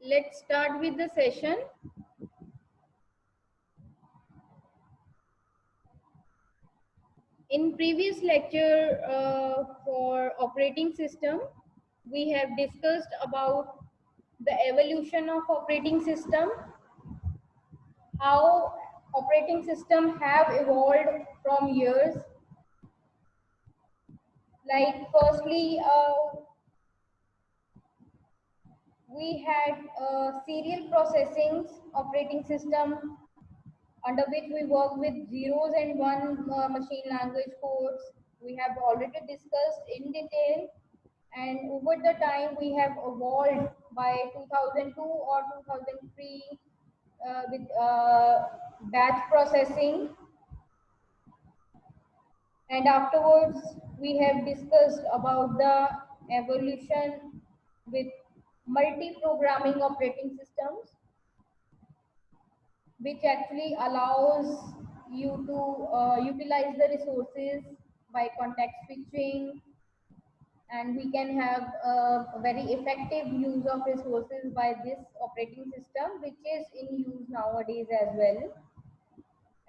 Let's start with the session. In previous lecture for operating system, we have discussed about the evolution of operating system, how operating system have evolved from years. Like firstly, we had serial processing operating system under which we work with zeros and one machine language codes. We have already discussed in detail, and over the time we have evolved by 2002 or 2003 with batch processing, and afterwards we have discussed about the evolution with multi-programming operating systems, which actually allows you to utilize the resources by context switching, and we can have a very effective use of resources by this operating system, which is in use nowadays as well.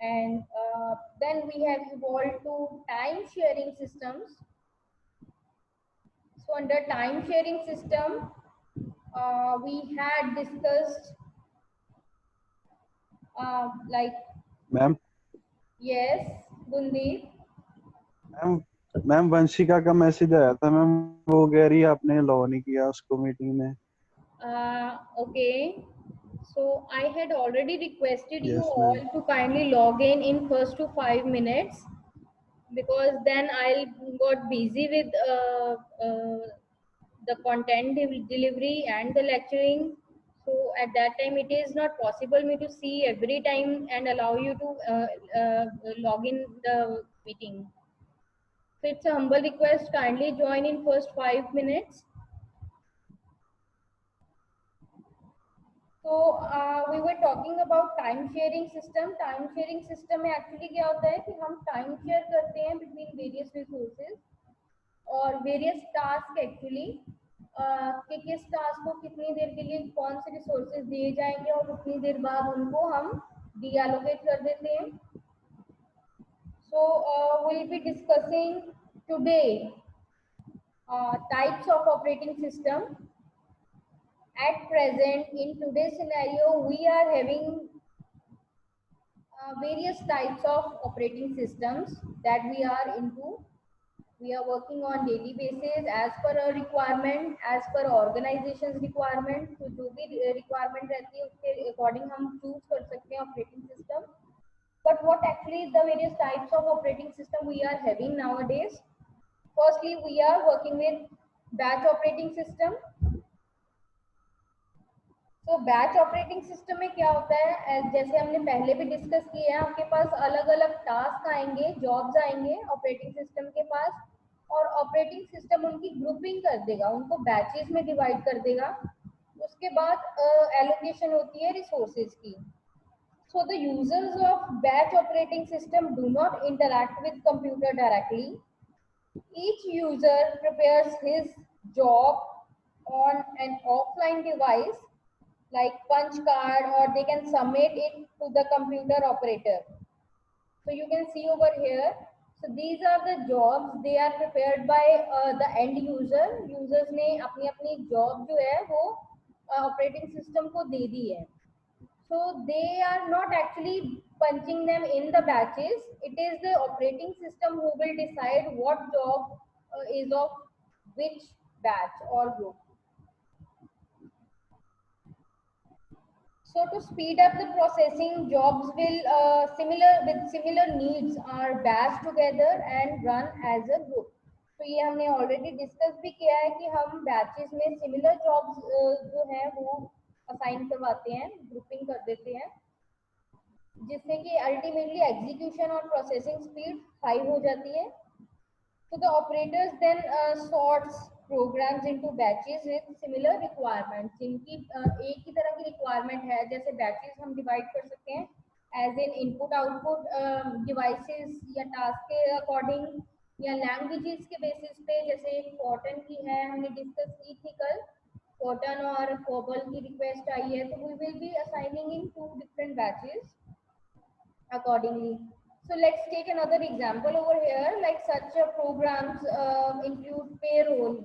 And then we have evolved to time sharing systems. So under time sharing system, we had discussed like, ma'am yes, Gundeep. Ma'am ma'am Vanshika का message आया था ma'am, वो कह रही है आपने allow नहीं किया उसको मीटिंग में। Okay, so I had already requested you Yes, all ma'am. to kindly log in first to 5 minutes, because then I got busy with the content delivery and the lecturing. So at that time it is not possible me to see every time and allow you to log in the meeting. So it's a humble request, kindly join in first 5 minutes. So we were talking about time sharing system. Time sharing system में actually क्या होता है कि हम time share करते हैं between various resources और various task actually, कि किस task को कितनी देर के लिए कौन से resources दिए जाएंगे और कितनी देर बाद उनको हम deallocate कर देते हैं. So we'll be discussing today types of operating system. At present, in today's scenario, we are having various types of operating systems that we are into. We are working on daily basis as per a requirement, as per organization's requirement. तो जो भी requirement रहती है उसके according हम choose कर सकते हैं operating system. But what actually the various types of operating system we are having nowadays? Firstly, we are working with batch operating system. तो बैच ऑपरेटिंग सिस्टम में क्या होता है, जैसे हमने पहले भी डिस्कस किया है, आपके पास अलग अलग टास्क आएंगे, जॉब्स आएंगे ऑपरेटिंग सिस्टम के पास, और ऑपरेटिंग सिस्टम उनकी ग्रुपिंग कर देगा, उनको बैचेस में डिवाइड कर देगा. उसके बाद एलोकेशन होती है रिसोर्सेज की. So the users of batch operating system do not interact with computer directly. Each user prepares his job on an offline device like punch card, or they can submit it to the computer operator. So you can see over here. So these are the jobs, they are prepared by the end user. Users ने अपनी अपनी job जो है वो operating system को दे दी है. So they are not actually punching them in the batches. It is the operating system who will decide what job is of which batch or group. So to speed up the processing, jobs will similar needs are batched together and run as a group. तो ये हमने already discuss भी किया है कि हम batches में similar jobs जो हैं वो assign करवाते हैं, grouping कर देते हैं, जिससे कि ultimately execution और processing speed high हो जाती है. So the operators then sorts programs into batches with similar requirements. जिनकी एक ही तरह की requirement है, जैसे batches हम divide कर सकते हैं as in input output devices या task के according, या languages के basis पे, जैसे Fortran की है हमने discuss की थी कल. Fortran और COBOL की रिक्वेस्ट आई है, तो we will be assigning in 2 different batches accordingly. So let's take another example over here, like such programs include payroll.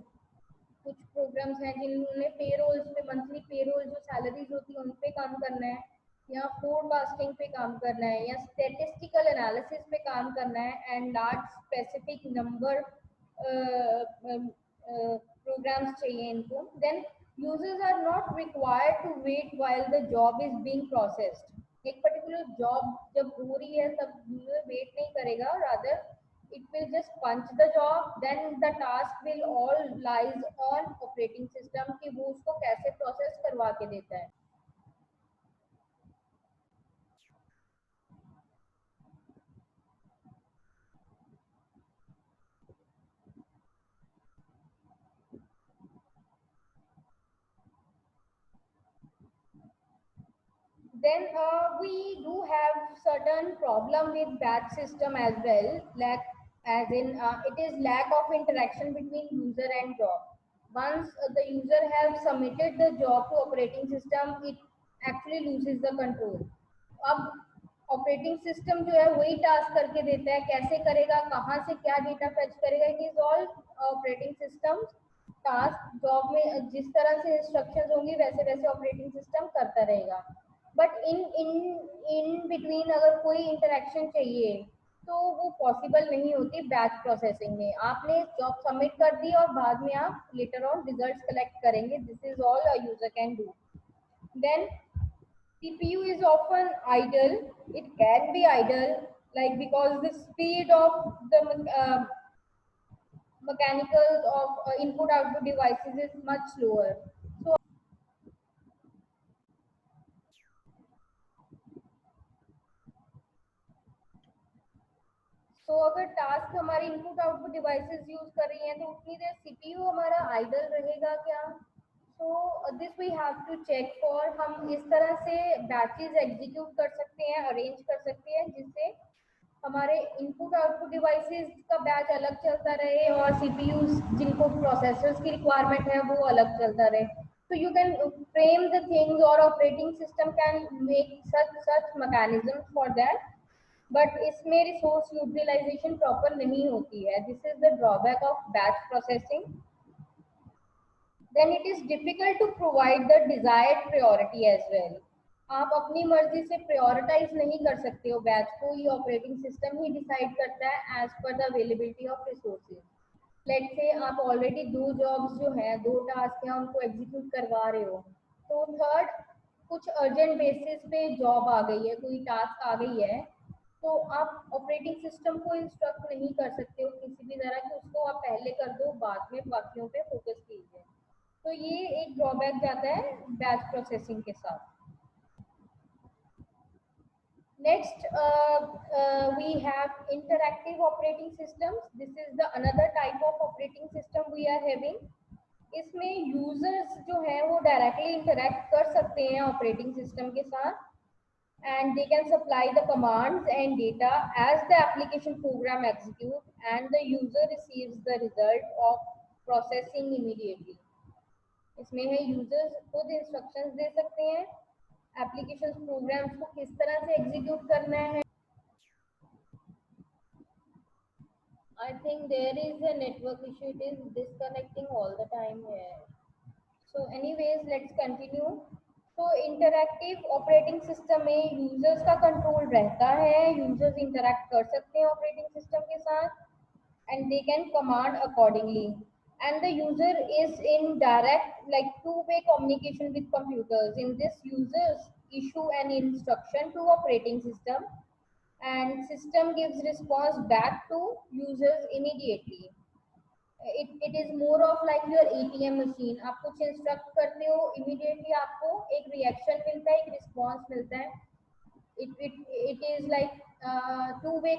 कुछ प्रोग्राम्स हैं जिन्होंने पेरोल्स पे, मंथली पेरोल जो सैलरीज होती है उन पे काम करना है, या फोरकास्टिंग पे काम करना है, या स्टैटिस्टिकल एनालिसिस पे काम करना है, and large specific number programs चाहिए इनको, then users are not required to wait while the job is being processed. एक पर्टिकुलर जॉब जब हो रही है तब यूजर वेट नहीं करेगा, rather it will just punch the job, then the task will all lies on operating system कि वो उसको कैसे प्रोसेस करवा के देता है। Then we do have certain problem with batch system as well, like as in it is lack of interaction between user and job. Once the user have submitted the job to operating system, it actually loses the control. अब operating system जो है वही task करके देता है, कैसे करेगा, कहाँ से क्या डेटा फेच करेगा, it is all operating system task. Job में जिस तरह से इंस्ट्रक्शंस होंगी वैसे वैसे ऑपरेटिंग सिस्टम करता रहेगा, but in in in between अगर कोई इंटरेक्शन चाहिए तो वो पॉसिबल नहीं होती बैच प्रोसेसिंग में। आपने जॉब सबमिट कर दी और बाद में आप लेटर ऑन रिजल्ट्स कलेक्ट करेंगे, this is all a user can do. Then CPU is often idle. It can be idle, like because the speed of the mechanical of input-output devices is much slower. So अगर task हमारी input output devices use कर रही हैं तो उतनी देर CPU हमारा idle रहेगा क्या? So this we have to check for. हम इस तरह से बैचेस एग्जीक्यूट कर सकते हैं, अरेंज कर सकते हैं जिससे हमारे इनपुट आउटपुट डिवाइसेस का बैच अलग चलता रहे और सीपीयूज जिनको प्रोसेसर्स की रिक्वायरमेंट है वो अलग चलता रहे। So you can frame the things, or operating system can make such mechanisms for that, but इसमें रिसोर्स यूटिलाइजेशन प्रॉपर नहीं होती है। This is the drawback of batch processing. Then it is difficult to provide the desired priority as well. आप अपनी मर्जी से prioritise नहीं कर सकते हो बैच को, ये ऑपरेटिंग सिस्टम ही डिसाइड करता है as per the availability of resources. Let's say आप ऑलरेडी 2 जॉब्स जो है, 2 टास्क हैं उनको एग्जीक्यूट करवा रहे हो, तो थर्ड कुछ अर्जेंट बेसिस पे जॉब आ गई है, कोई टास्क आ गई है, तो आप ऑपरेटिंग सिस्टम को इंस्ट्रक्ट नहीं कर सकते हो किसी भी तरह कि उसको आप पहले कर दो, बाद में बाकियों पे फोकस कीजिए। तो ये एक ड्रॉबैक जाता है बैच प्रोसेसिंग के साथ। Next, we have interactive operating systems. This is the another type of operating system we are having. इसमें यूजर्स जो है वो डायरेक्टली इंटरेक्ट कर सकते हैं ऑपरेटिंग सिस्टम के साथ, and they can supply the commands and data as the application program executes, and the user receives the result of processing immediately. इसमें है यूजर्स खुद इंस्ट्रक्शंस दे सकते हैं एप्लीकेशन प्रोग्राम्स को किस तरह से एग्जीक्यूट करना है। I think there is a network issue, it is disconnecting all the time here. So anyways, let's continue. तो इंटरैक्टिव ऑपरेटिंग सिस्टम में यूजर्स का कंट्रोल रहता है, यूजर्स इंटरैक्ट कर सकते हैं ऑपरेटिंग सिस्टम के साथ, and they can command accordingly, and the user is in direct like two-way communication with computers. In this, users issue an instruction to operating system and system gives response back to users immediately. It is more of like your ATM machine. आप कुछ instruct करते हो, immediately आपको एक reaction मिलता है, एक response मिलता है। it is like two way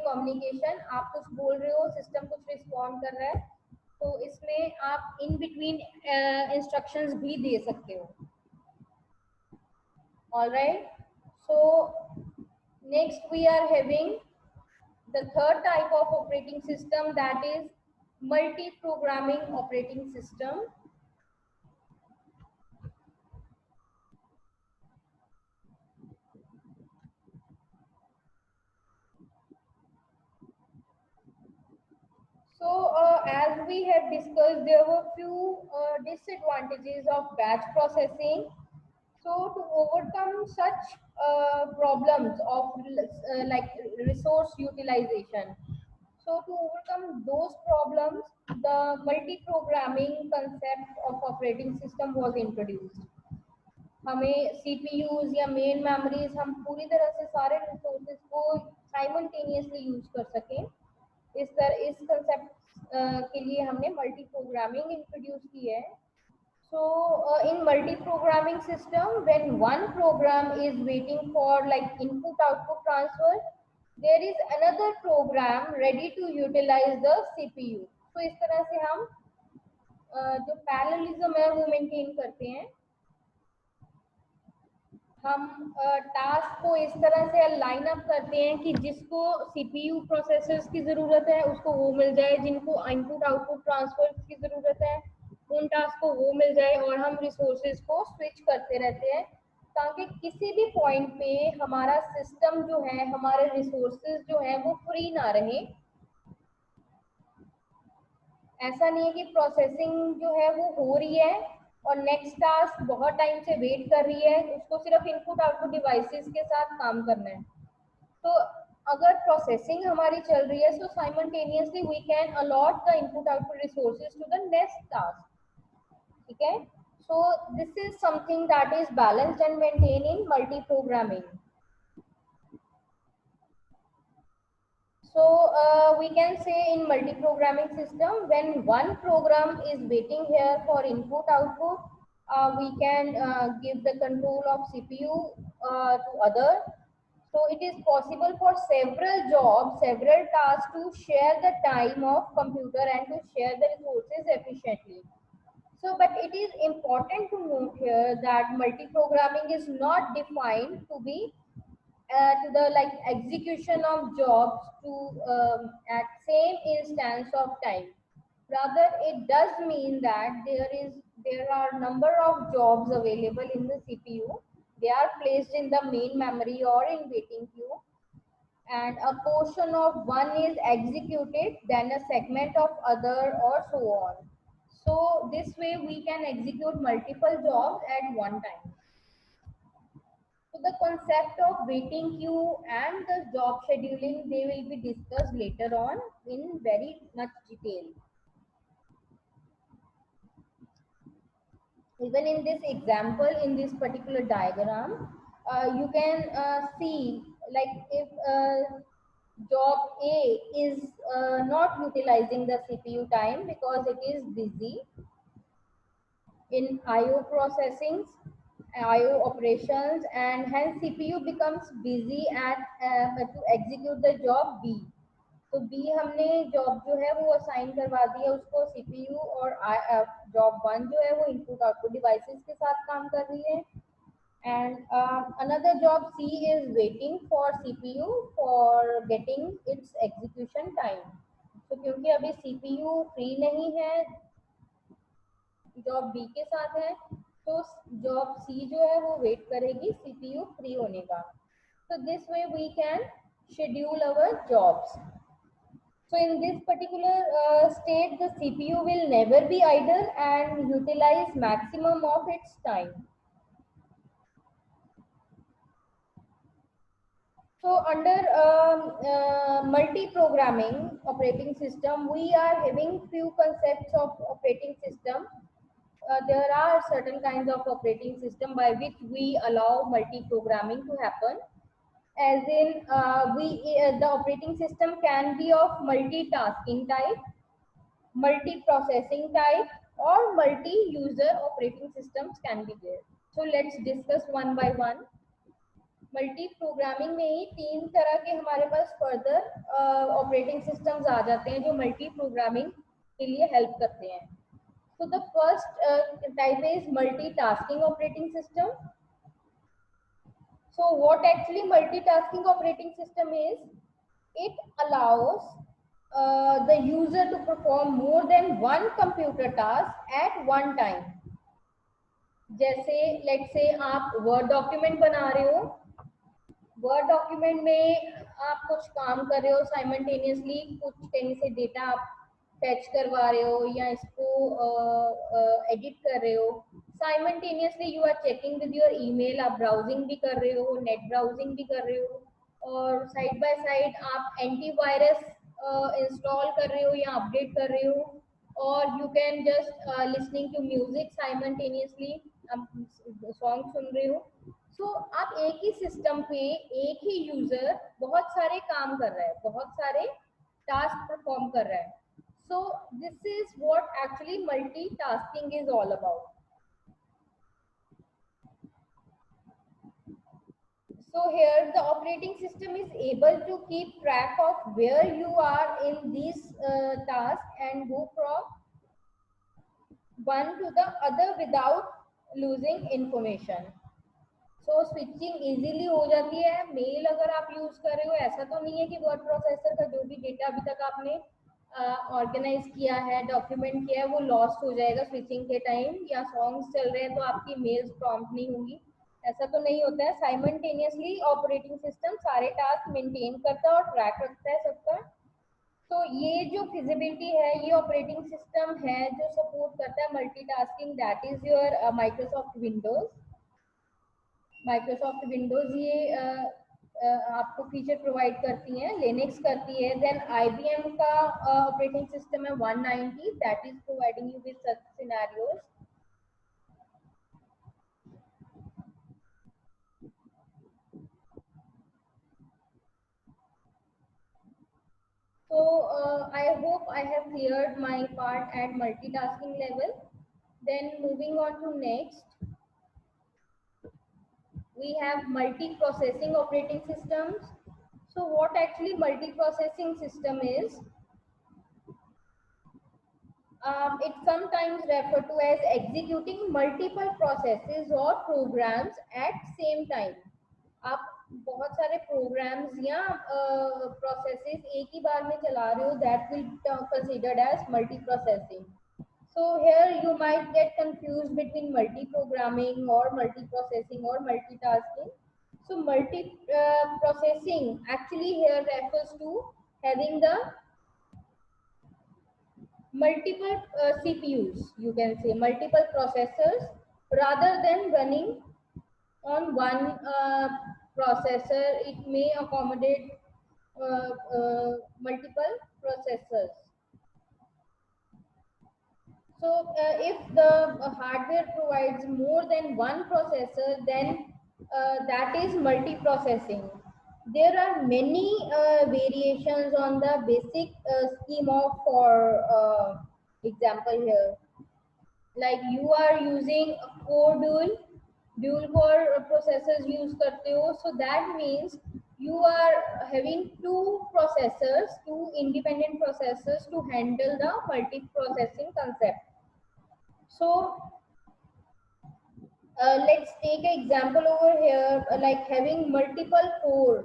communication. आप कुछ बोल रहे हो, सिस्टम कुछ रिस्पॉन्ड कर रहा है, तो इसमें आप इन बिटवीन इंस्ट्रक्शंस भी दे सकते हो। Alright, so next we are having the third type of operating system, that is multi-programming operating system. as we have discussed, there were few disadvantages of batch processing. So to overcome such problems of like resource utilization, so to overcome those problems, the multi-programming concept of operating system was introduced. हमें CPUs या main memories हम पूरी तरह से सारे resources को simultaneously use कर सकें, इस कंसेप्ट के लिए हमने मल्टी प्रोग्रामिंग इंट्रोड्यूस की है. So in multi-programming system, when one program is waiting for like input-output transfer, there is another program ready to utilize the CPU. So इस तरह से हम जो parallelism है वो maintain करते हैं. हम टास्क को इस तरह से लाइन अप करते हैं कि जिसको CPU प्रोसेसर्स की ज़रूरत है उसको वो मिल जाए, जिनको इनपुट आउटपुट ट्रांसफर की ज़रूरत है उन टास्क को वो मिल जाए, और हम रिसोर्सेज को स्विच करते रहते हैं ताकि किसी भी पॉइंट पे हमारा सिस्टम जो है, हमारे रिसोर्सेज जो है वो फ्री ना रहे. ऐसा नहीं है कि प्रोसेसिंग जो है वो हो रही है और नेक्स्ट टास्क बहुत टाइम से वेट कर रही है, उसको सिर्फ इनपुट आउटपुट डिवाइसेस के साथ काम करना है. तो अगर प्रोसेसिंग हमारी चल रही है, so simultaneously we can allot the input output resources to the next task. ठीक है. So this is something that is balanced and maintain in multi programming. So we can say in multi-programming system, when one program is waiting here for input output, we can give the control of CPU to other. So it is possible for several jobs, several tasks to share the time of computer and to share the resources efficiently. So, but it is important to note here that multi-programming is not defined to be to the like execution of jobs to at same instance of time. Rather, it does mean that there are number of jobs available in the CPU. They are placed in the main memory or in waiting queue, and a portion of one is executed, then a segment of other, or so on. So this way we can execute multiple jobs at one time. So the concept of waiting queue and the job scheduling, they will be discussed later on in very much detail. Even in this example, in this particular diagram, you can see like if job A is not utilizing the CPU time because it is busy in IO processing, IO operations, and hence CPU becomes busy at to execute the job B. तो B हमने job जो है वो assign करवा दिया उसको CPU, और job 1 जो है वो इनपुट आउटपुट डिवाइसेस के साथ काम कर रही है. And another job C is waiting for CPU for getting its execution time. तो क्योंकि अभी CPU फ्री नहीं है, जॉब B के साथ है, तो जॉब C जो है वो वेट करेगी CPU फ्री होने का. So this way we can schedule our jobs. So in this particular state, the CPU will never be idle and utilize maximum of its time. So under multi-programming operating system, we are having few concepts of operating system. There are certain kinds of operating system by which we allow multi-programming to happen. As in, the operating system can be of multitasking type, multi-processing type, or multi-user operating systems can be there. So let's discuss one by one. Multi programming में ही 3 तरह के हमारे पास further operating systems आ जाते हैं जो multi programming के लिए help करते हैं. So the first type is multitasking operating system. So what actually multitasking operating system is? It allows the user to perform more than one computer task at one time. जैसे let's say आप word document बना रहे हो, word document में आप कुछ काम कर रहे हो साइमल्टेनियसली, कुछ कहीं से डेटा आप फैच करवा रहे हो या इसको एडिट कर रहे हो, simultaneously you are checking with your email, आप ब्राउजिंग भी कर रहे हो, नेट ब्राउजिंग भी कर रहे हो, और साइड बाय साइड आप एंटीवायरस इंस्टॉल कर रहे हो या अपडेट कर रहे हो, और you can just listening to music simultaneously, आप सॉन्ग सुन रहे हो। सो आप एक ही सिस्टम पे एक ही यूजर बहुत सारे काम कर रहा है, बहुत सारे टास्क परफॉर्म कर रहा है। So this is what actually multitasking is all about. So here the operating system is able to keep track of where you are in these tasks and go from one to the other without losing information. So switching easily हो जाती है। Mail अगर आप use कर रहे हो, ऐसा तो नहीं है कि वर्ड प्रोसेसर का जो भी डेटा अभी तक आपने ऑर्गेनाइज किया है, डॉक्यूमेंट किया है, वो लॉस्ट हो जाएगा स्विचिंग के टाइम, या सॉन्ग्स चल रहे हैं तो आपकी मेल्स प्रॉम्प्ट नहीं होंगी, ऐसा तो नहीं होता है। साइमल्टेनियसली ऑपरेटिंग सिस्टम सारे टास्क मेंटेन करता है और ट्रैक रखता है सबका। तो ये जो फिजिबिलिटी है, ये ऑपरेटिंग सिस्टम है जो सपोर्ट करता है multitasking, that is your Microsoft Windows. Microsoft Windows ये आपको फीचर प्रोवाइड करती है, लिनक्स करती है। देन आईबीएम का ऑपरेटिंग सिस्टम है 190, that is providing you with such scenarios. So I hope I have cleared my part at multitasking level. Then moving on to next, we have multi-processing operating systems. So what actually multi-processing system is? It's sometimes referred to as executing multiple processes or programs at same time. आप बहुत सारे programs या processes एक ही बार में चला रहे हो, that will be considered as multi-processing. So here you might get confused between multi-programming or multi-processing or multitasking. So multi-processing actually here refers to having the multiple CPUs, you can say multiple processors, rather than running on one processor. It may accommodate multiple processors. So if the hardware provides more than one processor, then that is multiprocessing. There are many variations on the basic scheme of, for example here, like you are using a core dual core processors use karte ho, so that means you are having two processors, two independent processors to handle the multi-processing concept. So let's take an example over here, like having multiple core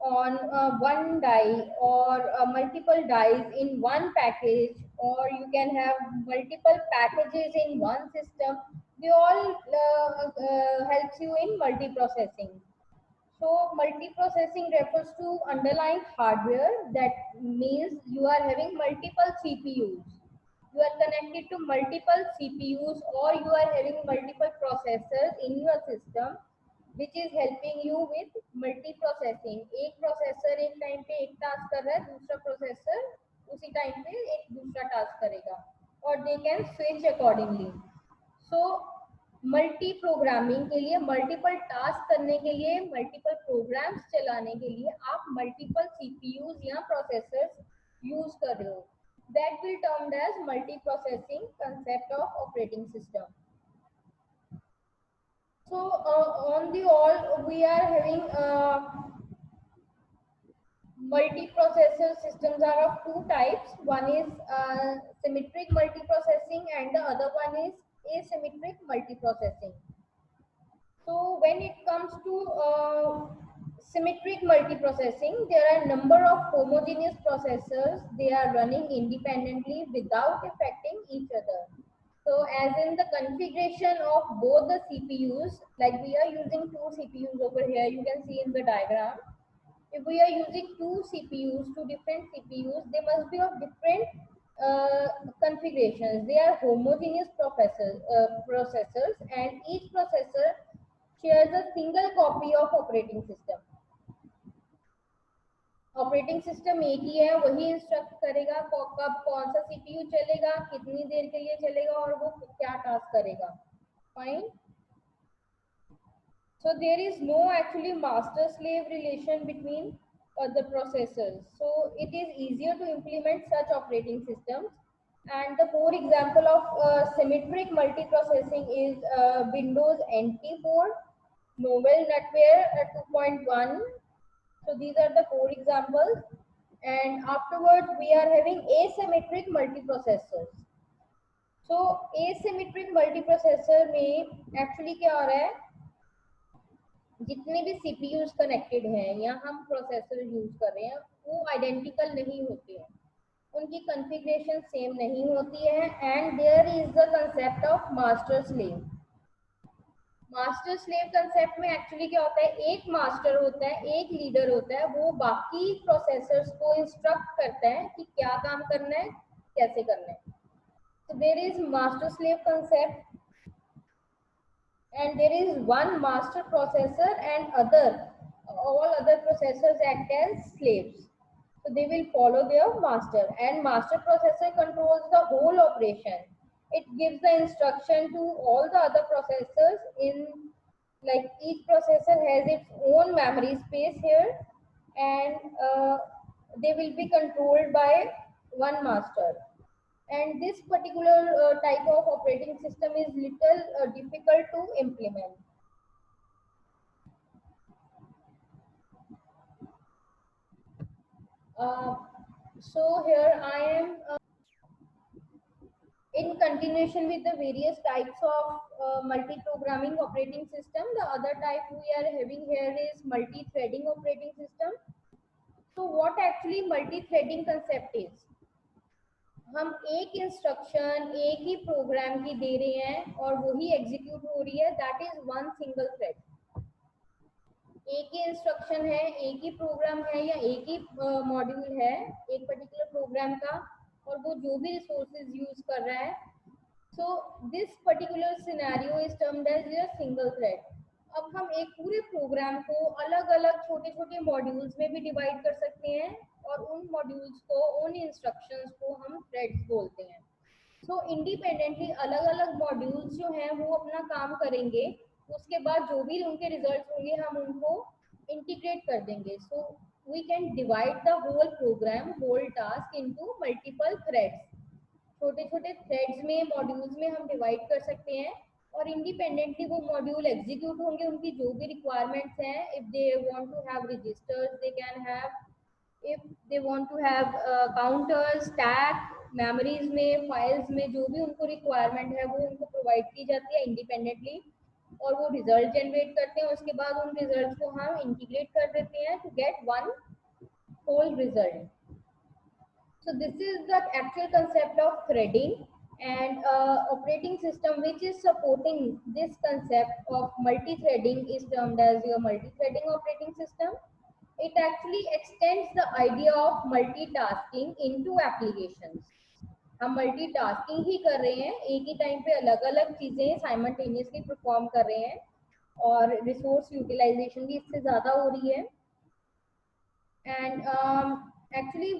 on one die, or multiple dies in one package, or you can have multiple packages in one system. They all helps you in multiprocessing. So multiprocessing refers to underlying hardware. That means you are having multiple CPUs. You are connected to multiple CPUs, or you are having multiple processors in your system, which is helping you with multiprocessing. एक processor एक time पे एक task कर रहा है, दूसरा processor उसी time पे एक दूसरा task करेगा, और they can switch accordingly. So multi programming के लिए, मल्टीपल टास्क करने के लिए, मल्टीपल प्रोग्राम्स चलाने के लिए आप मल्टीपल सीपीयूज या प्रोसेसर्स यूज कर रहे हो, that will termed as multi processing concept of operating system. So on the all, we are having multiprocessor systems are of two types. One is symmetric multiprocessing and the other one is asymmetric multiprocessing. So when it comes to symmetric multiprocessing, there are a number of homogeneous processors. They are running independently without affecting each other. So as in the configuration of both the CPUs, like we are using two CPUs over here, you can see in the diagram. If we are using two CPUs, two different CPUs, they must be of different configurations. They are homogeneous processors, and each processor shares a single copy of operating system. Operating system एक ही है, वही instruct करेगा कब कौन सा CPU चलेगा, कितनी देर के लिए चलेगा और वो क्या टास्क करेगा. Fine. So there is no actually master slave relation between the processors. So it is easier to implement such operating systems. And the core example of symmetric multiprocessing is Windows NT board, Novell NetWare 2.1. So these are the core examples. And afterwards we are having asymmetric multiprocessors. So asymmetric multiprocessor में actually क्या हो रहा है, जितने भी CPUs connected हैं या हम प्रोसेसर यूज कर रहे हैं वो आइडेंटिकल नहीं होते हैं, उनकी कॉन्फ़िगरेशन सेम नहीं होती है. And there is the concept of master slave. Master slave concept में एक्चुअली क्या होता है, एक मास्टर होता है, एक लीडर होता है, वो बाकी प्रोसेसर्स को इंस्ट्रक्ट करता है कि क्या काम करना है, कैसे करना है. तो there is master slave concept. And there is one master processor and all other processors act as slaves. So they will follow their master, and master processor controls the whole operation. It gives the instruction to all the other processors in, like each processor has its own memory space here, and they will be controlled by one master. And this particular type of operating system is little difficult to implement. So here I am in continuation with the various types of multi-programming operating system. The other type we are having here is multi-threading operating system. So what actually multi-threading concept is? हम एक instruction एक ही programme की दे रहे हैं और वही execute हो रही है, that is one single thread. एक ही इंस्ट्रक्शन है, एक ही प्रोग्राम है या एक ही मॉड्यूल है एक पर्टिकुलर प्रोग्राम का, और वो जो भी रिसोर्सेज यूज कर रहा है. So this particular scenario is termed as a single thread. अब हम एक पूरे प्रोग्राम को अलग अलग छोटे छोटे मॉड्यूल्स में भी डिवाइड कर सकते हैं और उन मॉड्यूल्स को, उन इंस्ट्रक्शंस को हम थ्रेड्स बोलते हैं. सो इंडिपेंडेंटली अलग अलग मॉड्यूल्स जो हैं वो अपना काम करेंगे, उसके बाद जो भी उनके रिजल्ट्स होंगे हम उनको इंटीग्रेट कर देंगे. So we can divide the whole program, whole task into multiple threads. छोटे छोटे थ्रेड्स में, मॉड्यूल्स में हम डिवाइड कर सकते हैं और इंडिपेंडेंटली वो मॉड्यूल एग्जीक्यूट होंगे. उनकी जो भी रिक्वायरमेंट्स हैं, if they want to have registers they can have, if they want to have counters, stack, memories में, फाइल्स में जो भी उनको रिक्वायरमेंट है वो उनको प्रोवाइड की जाती है इंडिपेंडेंटली, और वो रिजल्ट जनरेट करते हैं. उसके बाद उन रिजल्ट्स को हम इंटीग्रेट कर देते हैं to get one whole result. So this is the actual concept of threading, and operating system which is supporting this concept of multi-threading is termed as your multi-threading operating system. It actually extends the idea of multitasking into applications. हम multitasking ही कर रहे हैं, एक ही time पे अलग अलग चीजें simultaneously perform कर रहे हैं और रिसोर्स यूटिलाइजेशन भी इससे ज्यादा हो रही है. And actually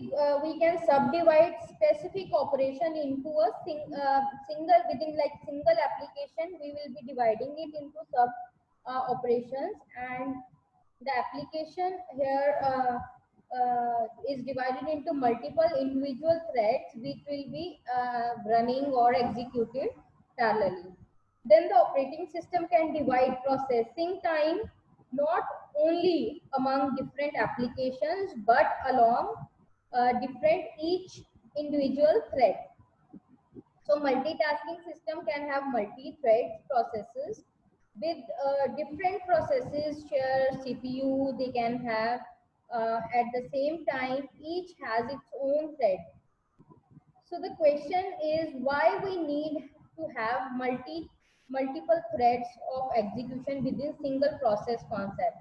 we can subdivide specific operation into a single, within like single application we will be dividing it into sub operations, and the application here is divided into multiple individual threads which will be running or executed parallelly. Then the operating system can divide processing time not only among different applications but along different each individual thread. So multitasking system can have multi-thread processes with different processes share CPU. They can have at the same time, each has its own thread. So the question is why we need to have multiple threads of execution within single process concept.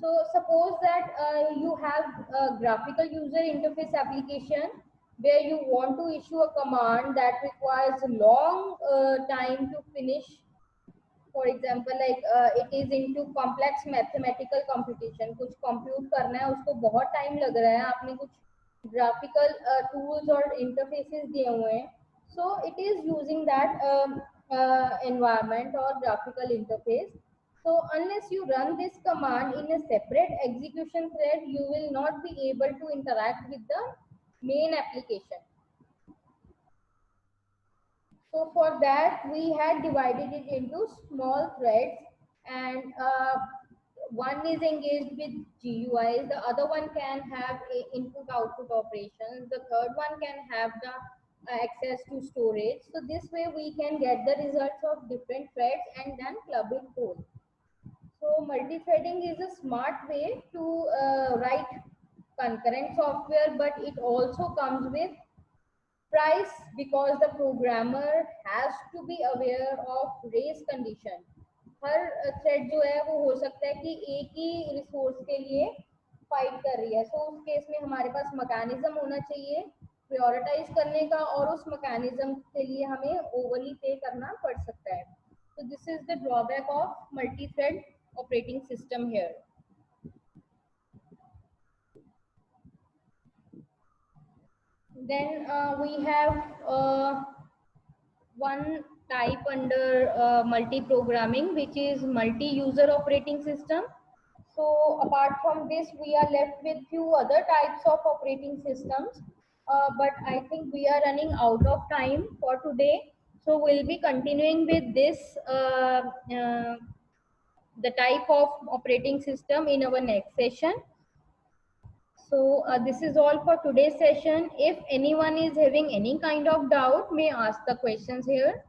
So suppose that you have a graphical user interface application where you want to issue a command that requires long time to finish. For example, like it is into complex mathematical computation, कुछ compute करना है, उसको बहुत time लग रहा है, आपने कुछ graphical tools और interfaces दिए हुए हैं, so it is using that environment or graphical interface. So unless you run this command in a separate execution thread, you will not be able to interact with the main application. So for that, we had divided it into small threads, and one is engaged with GUIs, the other one can have a input-output operations, the third one can have the access to storage. So this way we can get the results of different threads and then club it whole. So multi-threading is a smart way to write concurrent software, but it also comes with price because the programmer has to be aware of race condition. Her thread जो है वो हो सकता है कि एक ही resource के लिए फाइट कर रही है, सो उस केस में हमारे पास मैकेनिज्म होना चाहिए प्रायोरिटाइज करने का, और उस मैकेनिज्म के लिए हमें ओवरली पे करना पड़ सकता है. So this is the drawback of multi-thread operating system here. Then we have one type under multi-programming, which is multi-user operating system. So apart from this, we are left with few other types of operating systems, but I think we are running out of time for today. So we'll be continuing with this, the type of operating system in our next session. So this is all for today's session. If anyone is having any kind of doubt, may ask the questions here.